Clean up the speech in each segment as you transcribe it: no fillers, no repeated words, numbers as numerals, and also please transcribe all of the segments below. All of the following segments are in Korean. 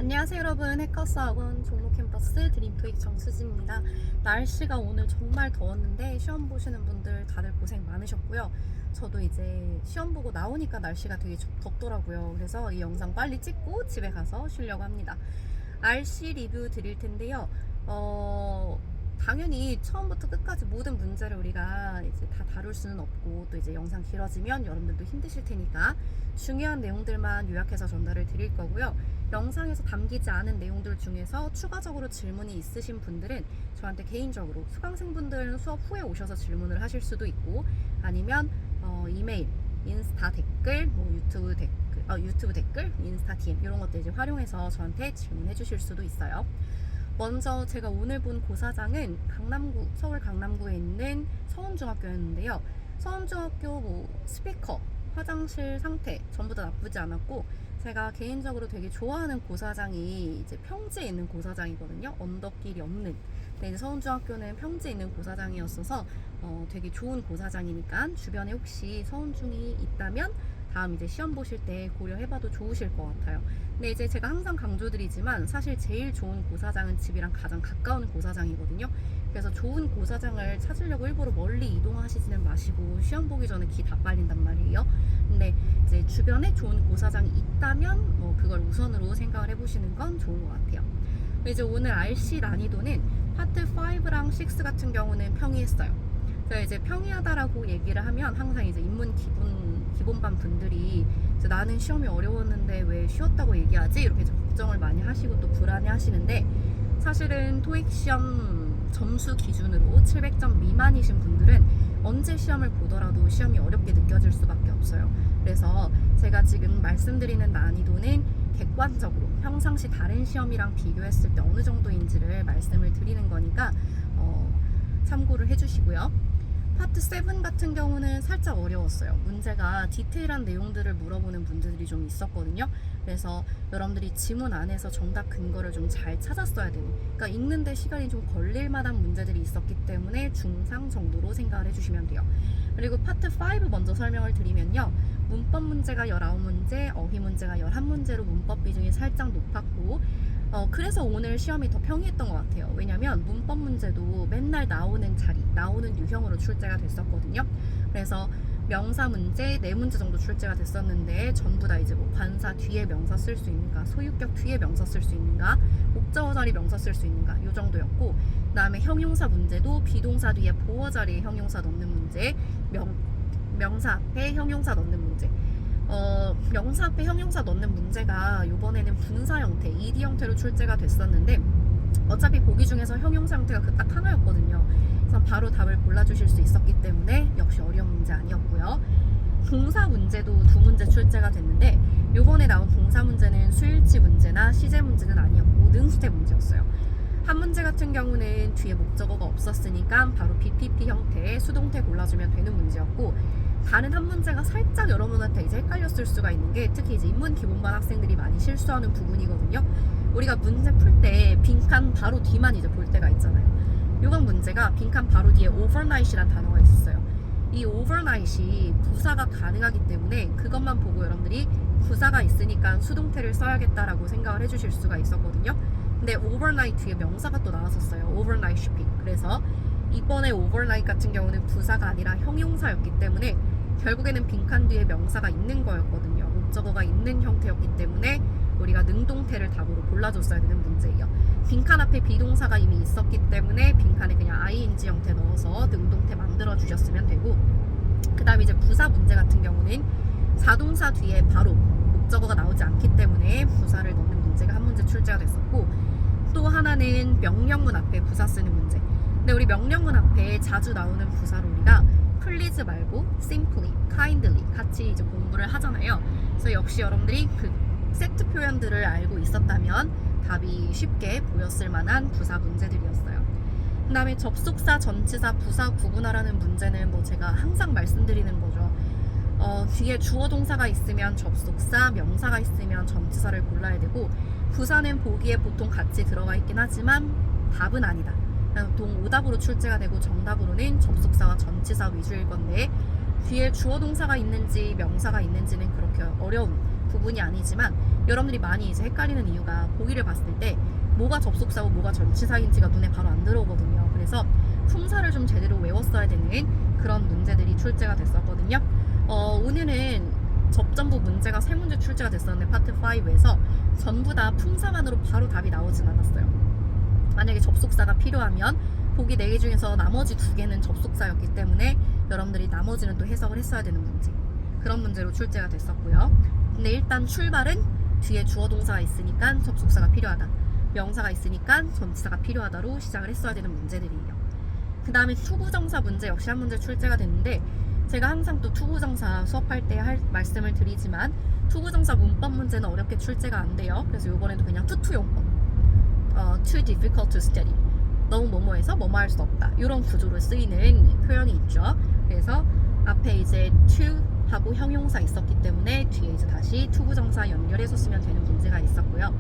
안녕하세요 여러분, 해커스학원 종로캠퍼스 드림토익 정수지입니다. 날씨가 오늘 정말 더웠는데 시험 보시는 분들 다들 고생 많으셨고요. 저도 이제 시험 보고 나오니까 날씨가 되게 덥더라고요. 그래서 이 영상 빨리 찍고 집에 가서 쉬려고 합니다. RC 리뷰 드릴 텐데요. 당연히 처음부터 끝까지 모든 문제를 우리가 이제 다 다룰 수는 없고, 또 이제 영상 길어지면 여러분들도 힘드실 테니까 중요한 내용들만 요약해서 전달을 드릴 거고요. 영상에서 담기지 않은 내용들 중에서 추가적으로 질문이 있으신 분들은 저한테 개인적으로, 수강생분들은 수업 후에 오셔서 질문을 하실 수도 있고, 아니면 이메일, 인스타 댓글, 유튜브 댓글, 인스타 DM 이런 것들 이제 활용해서 저한테 질문해 주실 수도 있어요. 먼저 제가 오늘 본 고사장은 서울 강남구에 있는 서운중학교였는데요. 서운중학교 스피커, 화장실 상태 전부 다 나쁘지 않았고, 제가 개인적으로 되게 좋아하는 고사장이 이제 평지에 있는 고사장이거든요. 언덕길이 없는. 근데 이제 서운중학교는 평지에 있는 고사장이었어서 되게 좋은 고사장이니까 주변에 혹시 서운중이 있다면 다음 이제 시험 보실 때 고려해봐도 좋으실 것 같아요. 근데 이제 제가 항상 강조드리지만 사실 제일 좋은 고사장은 집이랑 가장 가까운 고사장이거든요. 그래서 좋은 고사장을 찾으려고 일부러 멀리 이동하시지는 마시고 시험 보기 전에 기 다 빨린단 말이에요. 근데 이제 주변에 좋은 고사장이 있다면 그걸 우선으로 생각을 해보시는 건 좋은 것 같아요. 이제 오늘 RC 난이도는 파트 5랑 6 같은 경우는 평이했어요. 그래서 이제 평이하다라고 얘기를 하면 항상 이제 인문 기본반 분들이 나는 시험이 어려웠는데 왜 쉬웠다고 얘기하지? 이렇게 걱정을 많이 하시고 또 불안해 하시는데, 사실은 토익 시험 점수 기준으로 700점 미만이신 분들은 언제 시험을 보더라도 시험이 어렵게 느껴질 수밖에 없어요. 그래서 제가 지금 말씀드리는 난이도는 객관적으로 평상시 다른 시험이랑 비교했을 때 어느 정도인지를 말씀을 드리는 거니까 참고를 해주시고요. 파트 7 같은 경우는 살짝 어려웠어요. 문제가 디테일한 내용들을 물어보는 분들이 좀 있었거든요. 그래서 여러분들이 지문 안에서 정답 근거를 좀 잘 찾았어야 되는, 그러니까 읽는데 시간이 좀 걸릴 만한 문제들이 있었기 때문에 중상 정도로 생각을 해주시면 돼요. 그리고 파트 5 먼저 설명을 드리면요. 문법 문제가 19문제, 어휘 문제가 11문제로 문법 비중이 살짝 높았고, 그래서 오늘 시험이 더 평이했던 것 같아요. 왜냐면 문법 문제도 맨날 나오는 유형으로 출제가 됐었거든요. 그래서 명사 문제 4문제 정도 출제가 됐었는데 전부 다 이제 관사 뒤에 명사 쓸 수 있는가, 소유격 뒤에 명사 쓸 수 있는가, 목적어 자리 명사 쓸 수 있는가 이 정도였고, 그 다음에 형용사 문제도 비동사 뒤에 보어 자리에 형용사 넣는 문제, 명사 앞에 형용사 넣는 문제. 명사 앞에 형용사 넣는 문제가 이번에는 분사 형태, ED 형태로 출제가 됐었는데 어차피 보기 중에서 형용사 형태가 그 딱 하나였거든요. 그래서 바로 답을 골라주실 수 있었기 때문에 역시 어려운 문제 아니었고요. 동사 문제도 2문제 출제가 됐는데 이번에 나온 동사 문제는 수일치 문제나 시제 문제는 아니었고 능수태 문제였어요. 한 문제 같은 경우는 뒤에 목적어가 없었으니까 바로 BPP 형태의 수동태 골라주면 되는 문제였고, 다른 한 문제가 살짝 여러분한테 이제 헷갈렸을 수가 있는 게, 특히 이제 인문 기본반 학생들이 많이 실수하는 부분이거든요. 우리가 문제 풀 때 빈칸 바로 뒤만 이제 볼 때가 있잖아요. 요건 문제가 빈칸 바로 뒤에 overnight이란 단어가 있었어요. 이 overnight이 부사가 가능하기 때문에 그것만 보고 여러분들이 부사가 있으니까 수동태를 써야겠다라고 생각을 해주실 수가 있었거든요. 근데 overnight 뒤에 명사가 또 나왔었어요. overnight shipping. 그래서 이번에 overnight 같은 경우는 부사가 아니라 형용사였기 때문에 결국에는 빈칸 뒤에 명사가 있는 거였거든요. 목적어가 있는 형태였기 때문에 우리가 능동태를 답으로 골라줬어야 되는 문제예요. 빈칸 앞에 비동사가 이미 있었기 때문에 빈칸에 그냥 ing 형태 넣어서 능동태 만들어 주셨으면 되고, 그 다음에 이제 부사 문제 같은 경우는 자동사 뒤에 바로 목적어가 나오지 않기 때문에 부사를 넣는 문제가 한 문제 출제가 됐었고, 또 하나는 명령문 앞에 부사 쓰는 문제. 근데 우리 명령문 앞에 자주 나오는 부사로 우리가 please 말고 simply, kindly 같이 이제 공부를 하잖아요. 그래서 역시 여러분들이 그 세트 표현들을 알고 있었다면 답이 쉽게 보였을 만한 부사 문제들이었어요. 그 다음에 접속사, 전치사, 부사 구분하라는 문제는 제가 항상 말씀드리는 거죠. 뒤에 주어 동사가 있으면 접속사, 명사가 있으면 전치사를 골라야 되고, 부사는 보기에 보통 같이 들어가 있긴 하지만 답은 아니다. 보통 오답으로 출제가 되고 정답으로는 접속사와 전치사 위주일 건데, 뒤에 주어 동사가 있는지 명사가 있는지는 그렇게 어려운 부분이 아니지만 여러분들이 많이 이제 헷갈리는 이유가 보기를 봤을 때 뭐가 접속사고 뭐가 전치사인지가 눈에 바로 안 들어오거든요. 그래서 품사를 좀 제대로 외웠어야 되는 그런 문제들이 출제가 됐었거든요. 오늘은 접전부 문제가 3문제 출제가 됐었는데 파트 5에서 전부 다 품사만으로 바로 답이 나오진 않았어요. 만약에 접속사가 필요하면 보기 4개 중에서 나머지 2개는 접속사였기 때문에 여러분들이 나머지는 또 해석을 했어야 되는 문제, 그런 문제로 출제가 됐었고요. 근데 일단 출발은 뒤에 주어 동사가 있으니까 접속사가 필요하다, 명사가 있으니까 전치사가 필요하다로 시작을 했어야 되는 문제들이에요. 그 다음에 투부정사 문제 역시 한 문제 출제가 됐는데, 제가 항상 또 투부정사 수업할 때 말씀을 드리지만 투부정사 문법 문제는 어렵게 출제가 안 돼요. 그래서 이번에도 그냥 투투용법, too difficult to study, 너무 뭐뭐해서 뭐뭐 할 수 없다, 이런 구조로 쓰이는 표현이 있죠. 그래서 앞에 이제 to 하고 형용사 있었기 때문에 뒤에 이제 다시 투부정사 연결해서 쓰면 되는 문제가 있었고요.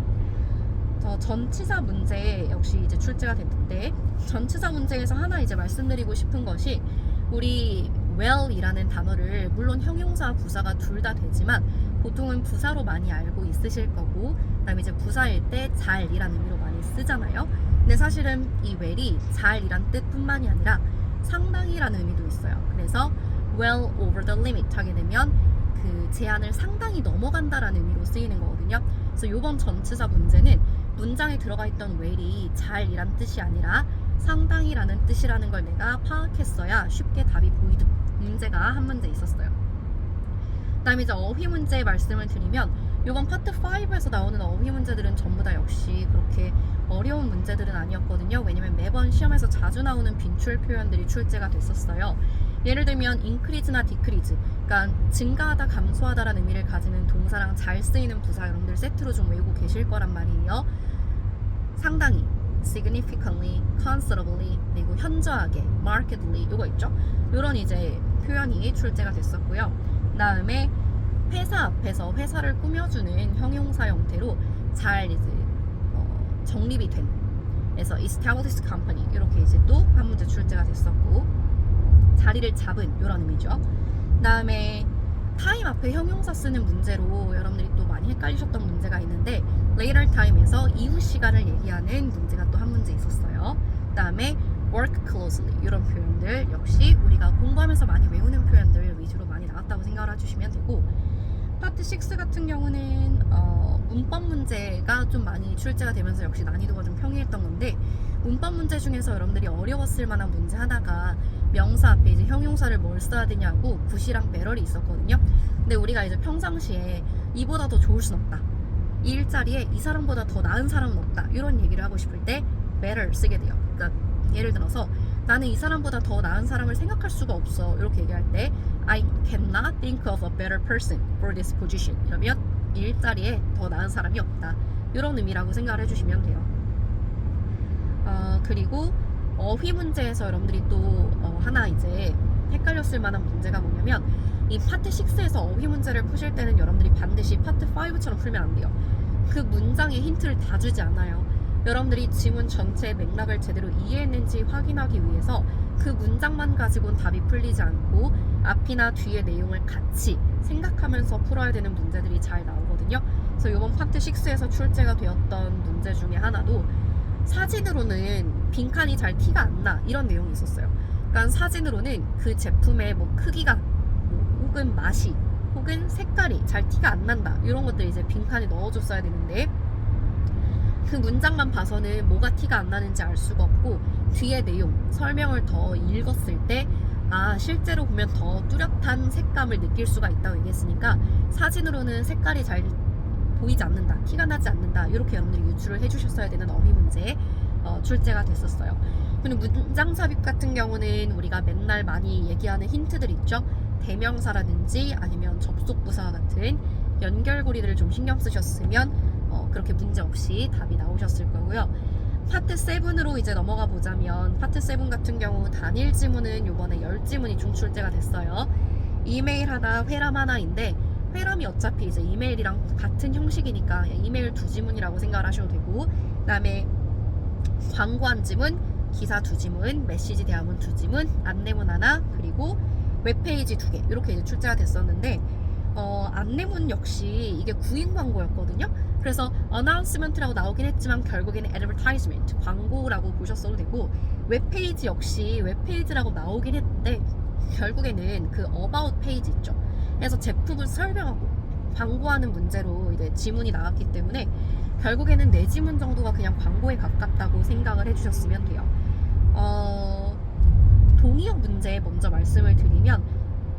전치사 문제 역시 이제 출제가 됐는데, 전치사 문제에서 하나 이제 말씀드리고 싶은 것이, 우리 well이라는 단어를 물론 형용사, 부사가 둘 다 되지만 보통은 부사로 많이 알고 있으실 거고, 그다음에 이제 부사일 때 잘이라는 의미로 많이 쓰잖아요. 근데 사실은 이 well이 잘이란 뜻뿐만이 아니라 상당히라는 의미도 있어요. 그래서 well over the limit 하게 되면 그 제한을 상당히 넘어간다라는 의미로 쓰이는 거거든요. 그래서 이번 전치사 문제는 문장에 들어가 있던 well이 잘이란 뜻이 아니라 상당히라는 뜻이라는 걸 내가 파악했어야 쉽게 답이 보이는 문제가 한 문제 있었어요. 그다음에 이제 어휘 문제 말씀을 드리면, 이번 파트 5에서 나오는 어휘 문제들은 전부 다 역시 그렇게 어려운 문제들은 아니었거든요. 왜냐면 매번 시험에서 자주 나오는 빈출 표현들이 출제가 됐었어요. 예를 들면 increase나 decrease, 그러니까 증가하다, 감소하다라는 의미를 가지는 동사랑 잘 쓰이는 부사 여러분들 세트로 좀 외우고 계실 거란 말이에요. 상당히, significantly, considerably, 그리고 현저하게, markedly, 이거 있죠? 이런 이제 표현이 출제가 됐었고요. 그 다음에 회사 앞에서 회사를 꾸며주는 형용사 형태로 잘 이제 정립이 된, 그래서 established company, 이렇게 이제 또 한 문제 출제가 됐었고, 자리를 잡은, 이런 의미죠. 그 다음에 time 앞에 형용사 쓰는 문제로 여러분들이 또 많이 헷갈리셨던 문제가 있는데, later time에서 이후 시간을 얘기하는 문제가 또 한 문제 있었어요. 그 다음에 work closely, 이런 표현들 역시 우리가 공부하면서 많이 외우는 표현들 위주로 많이 나왔다고 생각을 해주시면 되고, 파트 6 같은 경우는 문법 문제가 좀 많이 출제가 되면서 역시 난이도가 좀 평이했던 건데, 문법 문제 중에서 여러분들이 어려웠을 만한 문제 하나가 명사 앞에 이제 형용사를 뭘 써야 되냐고 굿이랑 better이 있었거든요. 근데 우리가 이제 평상시에 이보다 더 좋을 순 없다, 이 일자리에 이 사람보다 더 나은 사람은 없다, 이런 얘기를 하고 싶을 때 better 쓰게 돼요. 그러니까 예를 들어서 나는 이 사람보다 더 나은 사람을 생각할 수가 없어, 이렇게 얘기할 때 I cannot think of a better person for this position, 이러면 이 일자리에 더 나은 사람이 없다, 이런 의미라고 생각을 해주시면 돼요. 그리고 어휘 문제에서 여러분들이 또 하나 이제 헷갈렸을 만한 문제가 뭐냐면, 이 파트 6에서 어휘 문제를 푸실 때는 여러분들이 반드시 파트 5처럼 풀면 안 돼요. 그 문장의 힌트를 다 주지 않아요. 여러분들이 지문 전체의 맥락을 제대로 이해했는지 확인하기 위해서 그 문장만 가지고는 답이 풀리지 않고 앞이나 뒤의 내용을 같이 생각하면서 풀어야 되는 문제들이 잘 나오거든요. 그래서 이번 파트 6에서 출제가 되었던 문제 중에 하나도 사진으로는 빈칸이 잘 티가 안 나, 이런 내용이 있었어요. 그러니까 사진으로는 그 제품의 뭐 크기가, 뭐 혹은 맛이, 혹은 색깔이 잘 티가 안 난다, 이런 것들 이제 빈칸에 넣어줬어야 되는데, 그 문장만 봐서는 뭐가 티가 안 나는지 알 수가 없고, 뒤에 내용, 설명을 더 읽었을 때 실제로 보면 더 뚜렷한 색감을 느낄 수가 있다고 얘기했으니까 사진으로는 색깔이 잘 보이지 않는다, 티가 나지 않는다, 이렇게 여러분들이 유추를 해주셨어야 되는 어휘 문제 출제가 됐었어요. 그리고 문장 삽입 같은 경우는 우리가 맨날 많이 얘기하는 힌트들 있죠. 대명사라든지 아니면 접속부사 같은 연결고리들을 좀 신경 쓰셨으면 그렇게 문제 없이 답이 나오셨을 거고요. 파트 7으로 이제 넘어가 보자면, 파트 7 같은 경우 단일 지문은 요번에 10지문이 중출제가 됐어요. 이메일 하나, 회람 하나인데, 회람이 어차피 이제 이메일이랑 같은 형식이니까 이메일 2지문이라고 생각을 하셔도 되고, 그 다음에 광고 1지문, 기사 2지문, 메시지 대화문 2지문, 안내문 하나, 그리고 웹페이지 2개, 이렇게 이제 출제가 됐었는데, 안내문 역시 이게 구인 광고였거든요. 그래서 announcement라고 나오긴 했지만 결국에는 advertisement, 광고라고 보셨어도 되고, 웹페이지 역시 웹페이지라고 나오긴 했는데 결국에는 그 about 페이지 있죠. 그래서 제품을 설명하고 광고하는 문제로 이제 지문이 나왔기 때문에 결국에는 네 지문 정도가 그냥 광고에 가깝다고 생각을 해주셨으면 돼요. 동의어 문제 먼저 말씀을 드리면,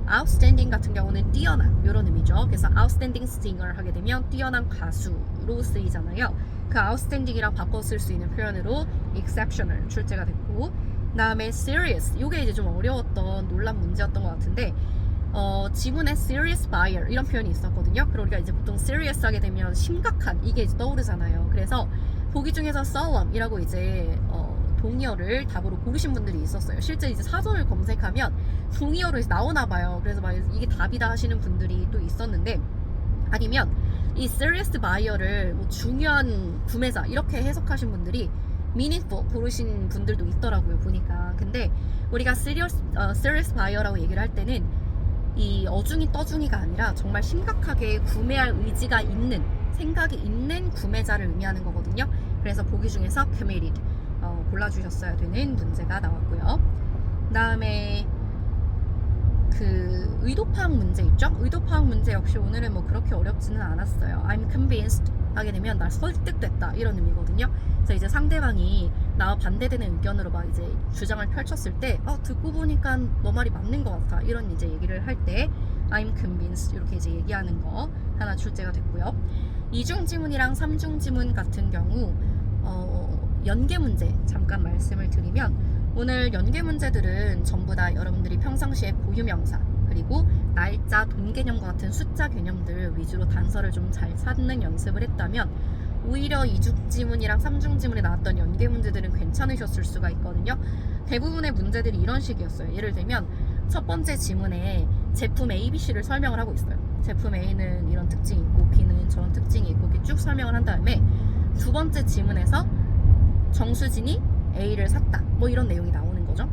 outstanding 같은 경우는 뛰어난 이런 의미죠. 그래서 outstanding singer 하게 되면 뛰어난 가수로 쓰이잖아요. 그 outstanding이랑 바꿔 쓸 수 있는 표현으로 exceptional 출제가 됐고, 그다음에 serious, 이게 이제 좀 어려웠던 논란 문제였던 것 같은데, 지문에 serious buyer 이런 표현이 있었거든요. 그러니까 이제 보통 serious 하게 되면 심각한 이게 이제 떠오르잖아요. 그래서 보기 중에서 solemn이라고 이제 동의어를 답으로 고르신 분들이 있었어요. 실제 이제 사전을 검색하면 동의어로 이제 나오나 봐요. 그래서 막 이게 답이다 하시는 분들이 또 있었는데, 아니면 이 serious buyer를 뭐 중요한 구매자 이렇게 해석하신 분들이 meaningful 고르신 분들도 있더라고요, 보니까. 근데 우리가 serious buyer라고 얘기를 할 때는 이 어중이 떠중이가 아니라 정말 심각하게 구매할 의지가 있는, 생각이 있는 구매자를 의미하는 거거든요. 그래서 보기 중에서 committed 골라주셨어야 되는 문제가 나왔고요. 그 다음에 그 의도 파악 문제 있죠? 의도 파악 문제 역시 오늘은 뭐 그렇게 어렵지는 않았어요. I'm convinced 하게 되면 나 설득됐다 이런 의미거든요. 그래서 이제 상대방이 나와 반대되는 의견으로 막 이제 주장을 펼쳤을 때 듣고 보니까 너 말이 맞는 것 같아 이런 이제 얘기를 할 때 I'm convinced 이렇게 이제 얘기하는 거 하나 출제가 됐고요. 이중 지문이랑 삼중 지문 같은 경우 연계 문제 잠깐 말씀을 드리면, 오늘 연계 문제들은 전부 다 여러분들이 평상시에 고유명사 그리고 날짜, 돈 개념과 같은 숫자 개념들 위주로 단서를 좀 잘 찾는 연습을 했다면, 오히려 이중 지문이랑 삼중 지문에 나왔던 연계 문제들은 괜찮으셨을 수가 있거든요. 대부분의 문제들이 이런 식이었어요. 예를 들면 첫 번째 지문에 제품 A, B, C를 설명을 하고 있어요. 제품 A는 이런 특징이 있고 B는 저런 특징이 있고 이렇게 쭉 설명을 한 다음에 두 번째 지문에서 정수진이 A를 샀다 뭐 이런 내용이 나오는 거죠.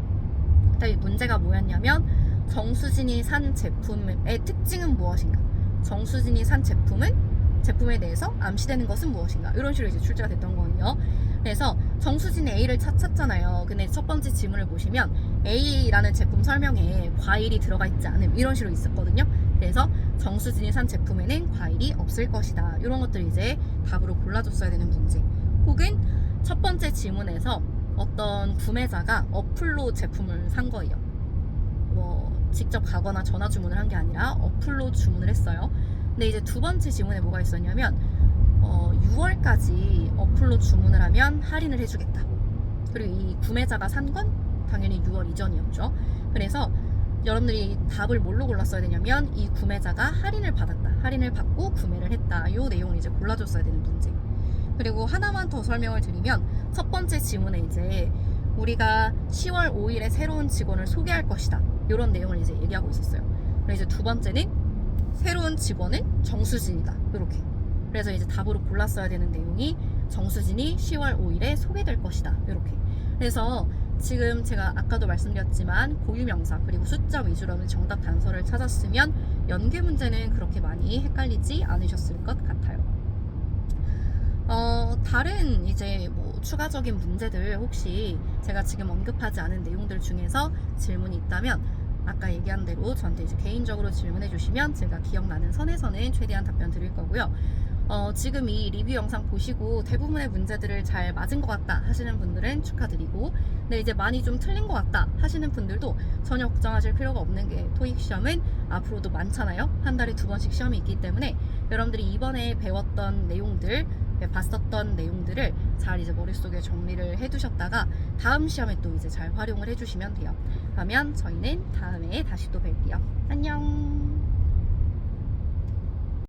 그다음에 문제가 뭐였냐면, 정수진이 산 제품의 특징은 무엇인가, 정수진이 산 제품에 대해서 암시되는 것은 무엇인가, 이런 식으로 이제 출제가 됐던 거예요. 그래서 정수진이 A를 찾잖아요. 근데 첫 번째 지문을 보시면 A라는 제품 설명에 과일이 들어가 있지 않음 이런 식으로 있었거든요. 그래서 정수진이 산 제품에는 과일이 없을 것이다, 이런 것들 이제 답으로 골라줬어야 되는 문제. 혹은 첫 번째 지문에서 어떤 구매자가 어플로 제품을 산 거예요. 뭐 직접 가거나 전화 주문을 한 게 아니라 어플로 주문을 했어요. 근데 이제 두 번째 지문에 뭐가 있었냐면 6월까지 어플로 주문을 하면 할인을 해주겠다. 그리고 이 구매자가 산 건 당연히 6월 이전이었죠. 그래서 여러분들이 답을 뭘로 골랐어야 되냐면, 이 구매자가 할인을 받았다, 할인을 받고 구매를 했다, 이 내용을 이제 골라줬어야 되는 문제. 그리고 하나만 더 설명을 드리면, 첫 번째 지문에 이제 우리가 10월 5일에 새로운 직원을 소개할 것이다 이런 내용을 이제 얘기하고 있었어요. 그리고 이제 두 번째는 새로운 직원은 정수진이다 이렇게. 그래서 이제 답으로 골랐어야 되는 내용이 정수진이 10월 5일에 소개될 것이다 이렇게. 그래서 지금 제가 아까도 말씀드렸지만 고유명사 그리고 숫자 위주로 정답 단서를 찾았으면 연계 문제는 그렇게 많이 헷갈리지 않으셨을 것 같아요. 다른 이제 뭐 추가적인 문제들 혹시 제가 지금 언급하지 않은 내용들 중에서 질문이 있다면 아까 얘기한 대로 저한테 이제 개인적으로 질문해 주시면 제가 기억나는 선에서는 최대한 답변 드릴 거고요. 지금 이 리뷰 영상 보시고 대부분의 문제들을 잘 맞은 것 같다 하시는 분들은 축하드리고, 근데 이제 많이 좀 틀린 것 같다 하시는 분들도 전혀 걱정하실 필요가 없는 게, 토익 시험은 앞으로도 많잖아요. 한 달에 2번씩 시험이 있기 때문에 여러분들이 이번에 배웠던 내용들, 봤었던 내용들을 잘 이제 머릿속에 정리를 해두셨다가 다음 시험에 또 이제 잘 활용을 해주시면 돼요. 그러면 저희는 다음에 다시 또 뵐게요. 안녕.